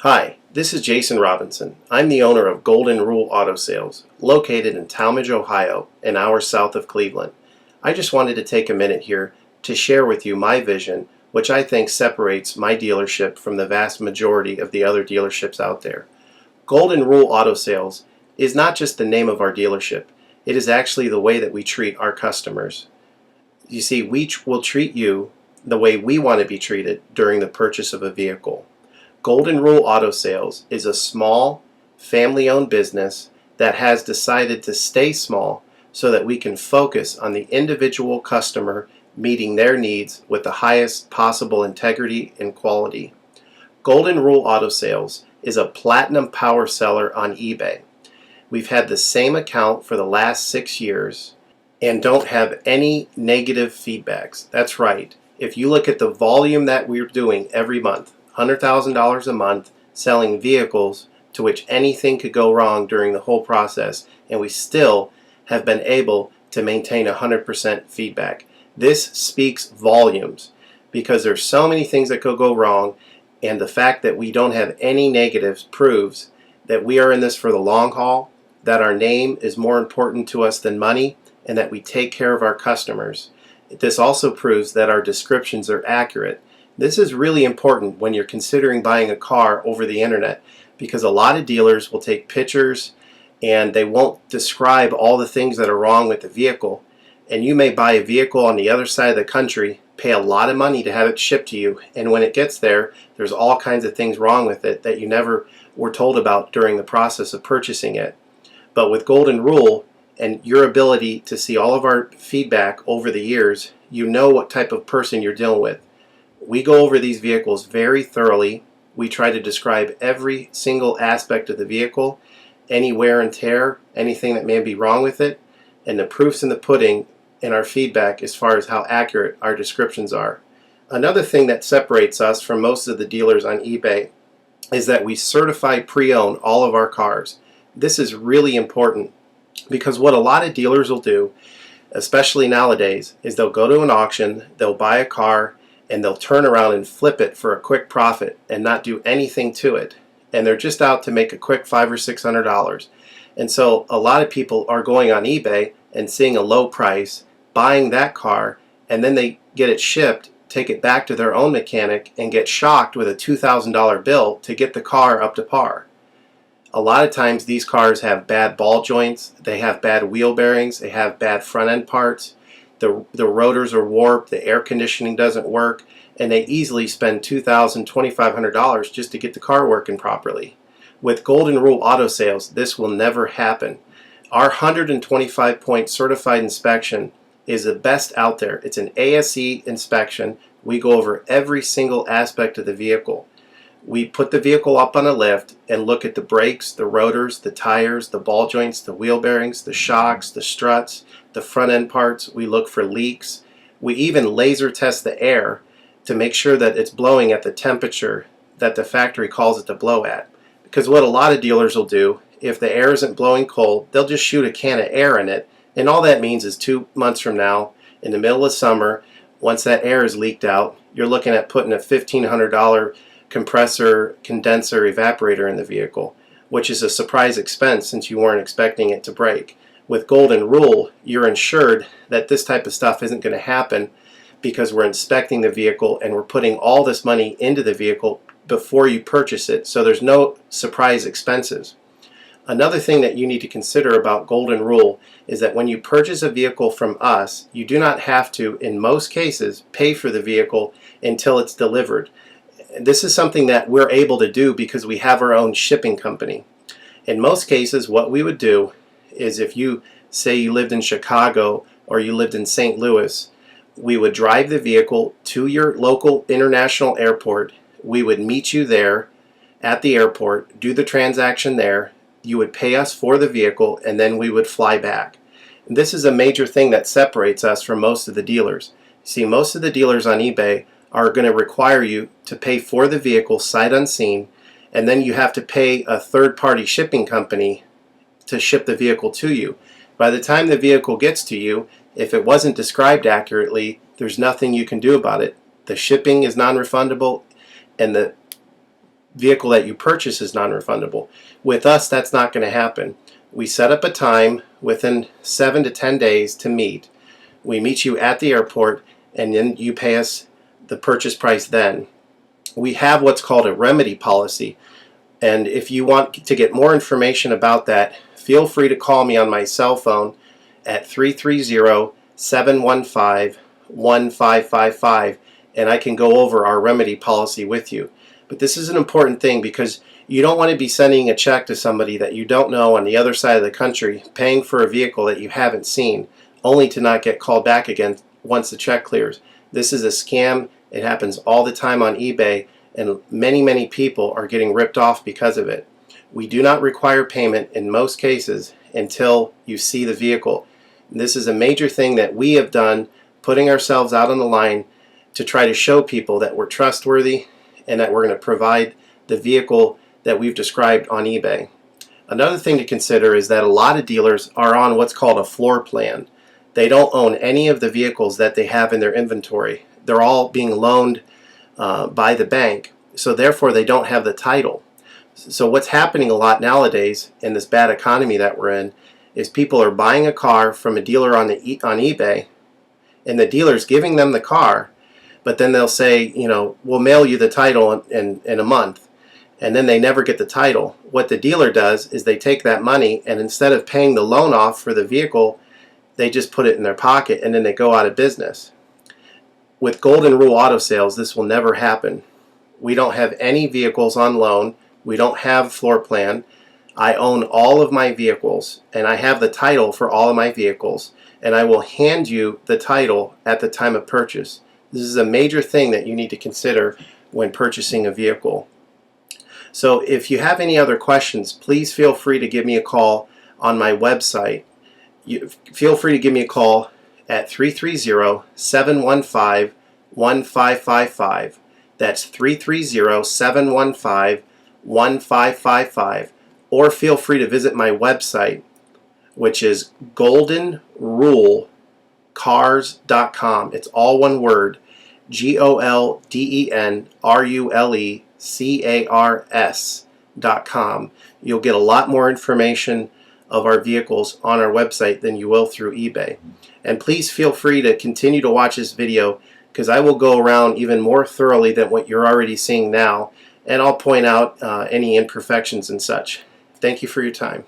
Hi, this is Jason Robinson. I'm the owner of Golden Rule Auto Sales, located in Tallmadge, Ohio, an hour south of Cleveland. I just wanted to take a minute here to share with you my vision, which I think separates my dealership from the vast majority of the other dealerships out there. Golden Rule Auto Sales is not just the name of our dealership, it is actually the way that we treat our customers. You see, we will treat you the way we want to be treated during the purchase of a vehicle. Golden Rule Auto Sales is a small, family-owned business that has decided to stay small so that we can focus on the individual customer meeting their needs with the highest possible integrity and quality. Golden Rule Auto Sales is a platinum power seller on eBay. We've had the same account for the last 6 years and don't have any negative feedbacks. That's right. If you look at the volume that we're doing every month, $100,000 a month selling vehicles to which anything could go wrong during the whole process, and we still have been able to maintain 100% feedback. This speaks volumes because there's so many things that could go wrong, and the fact that we don't have any negatives proves that we are in this for the long haul, that our name is more important to us than money, and that we take care of our customers. This also proves that our descriptions are accurate. This is really important when you're considering buying a car over the internet, because a lot of dealers will take pictures and they won't describe all the things that are wrong with the vehicle, and you may buy a vehicle on the other side of the country, pay a lot of money to have it shipped to you, and when it gets there, there's all kinds of things wrong with it that you never were told about during the process of purchasing it. But with Golden Rule and your ability to see all of our feedback over the years, you know what type of person you're dealing with. We go over these vehicles very thoroughly. We try to describe every single aspect of the vehicle, any wear and tear, anything that may be wrong with it, and the proof's in the pudding in our feedback as far as how accurate our descriptions are. Another thing that separates us from most of the dealers on eBay is that we certify pre-own all of our cars. This is really important because what a lot of dealers will do, especially nowadays, is they'll go to an auction, they'll buy a car, and they'll turn around and flip it for a quick profit and not do anything to it. And they're just out to make a quick $500 or $600. And so a lot of people are going on eBay and seeing a low price, buying that car, and then they get it shipped, take it back to their own mechanic, and get shocked with a $2,000 bill to get the car up to par. A lot of times these cars have bad ball joints, they have bad wheel bearings, they have bad front end parts. The rotors are warped, the air conditioning doesn't work, and they easily spend $2,000, $2,500 just to get the car working properly. With Golden Rule Auto Sales, this will never happen. Our 125-point certified inspection is the best out there. It's an ASE inspection. We go over every single aspect of the vehicle. We put the vehicle up on a lift and look at the brakes, the rotors, the tires, the ball joints, the wheel bearings, the shocks, the struts, the front end parts. We look for leaks. We even laser test the air to make sure that it's blowing at the temperature that the factory calls it to blow at. Because what a lot of dealers will do, if the air isn't blowing cold, they'll just shoot a can of air in it, and all that means is 2 months from now, in the middle of summer, once that air is leaked out, you're looking at putting a $1,500 compressor, condenser, evaporator in the vehicle, which is a surprise expense since you weren't expecting it to break. With Golden Rule, you're insured that this type of stuff isn't going to happen because we're inspecting the vehicle and we're putting all this money into the vehicle before you purchase it, so there's no surprise expenses. Another thing that you need to consider about Golden Rule is that when you purchase a vehicle from us, you do not have to, in most cases, pay for the vehicle until it's delivered. This is something that we're able to do because we have our own shipping company. In most cases, what we would do is if you say you lived in Chicago or you lived in St. Louis, we would drive the vehicle to your local international airport. We would meet you there at the airport, do the transaction there. You would pay us for the vehicle, and then we would fly back. This is a major thing that separates us from most of the dealers. See, most of the dealers on eBay are going to require you to pay for the vehicle sight unseen, and then you have to pay a third-party shipping company to ship the vehicle to you. By the time the vehicle gets to you, if it wasn't described accurately, there's nothing you can do about it. The shipping is non-refundable, and the vehicle that you purchase is non-refundable. With us, that's not going to happen. We set up a time within 7 to 10 days to meet. We meet you at the airport, and then you pay us the purchase price then. We have what's called a remedy policy, and if you want to get more information about that, feel free to call me on my cell phone at 330-715-1555, and I can go over our remedy policy with you. But this is an important thing because you don't want to be sending a check to somebody that you don't know on the other side of the country, paying for a vehicle that you haven't seen, only to not get called back again once the check clears. This is a scam. It happens all the time on eBay, and many people are getting ripped off because of it. We do not require payment in most cases until you see the vehicle. And this is a major thing that we have done, putting ourselves out on the line to try to show people that we're trustworthy and that we're going to provide the vehicle that we've described on eBay. Another thing to consider is that a lot of dealers are on what's called a floor plan. They don't own any of the vehicles that they have in their inventory. They're all being loaned by the bank, so therefore they don't have the title. So what's happening a lot nowadays in this bad economy that we're in is people are buying a car from a dealer on eBay, and the dealer's giving them the car, but then they'll say, we'll mail you the title in a month, and then they never get the title. What the dealer does is they take that money, and instead of paying the loan off for the vehicle, they just put it in their pocket, and then they go out of business. With Golden Rule Auto Sales, this will never happen. We don't have any vehicles on loan. We don't have floor plan. I own all of my vehicles, and I have the title for all of my vehicles, and I will hand you the title at the time of purchase. This is a major thing that you need to consider when purchasing a vehicle. So if you have any other questions, please feel free to give me a call on my website. Feel free to give me a call at 330-715-1555. That's 330-715-1555. Or feel free to visit my website, which is goldenrulecars.com. It's all one word, goldenrulecars.com. You'll get a lot more information of our vehicles on our website than you will through eBay. And please feel free to continue to watch this video, because I will go around even more thoroughly than what you're already seeing now, and I'll point out any imperfections and such. Thank you for your time.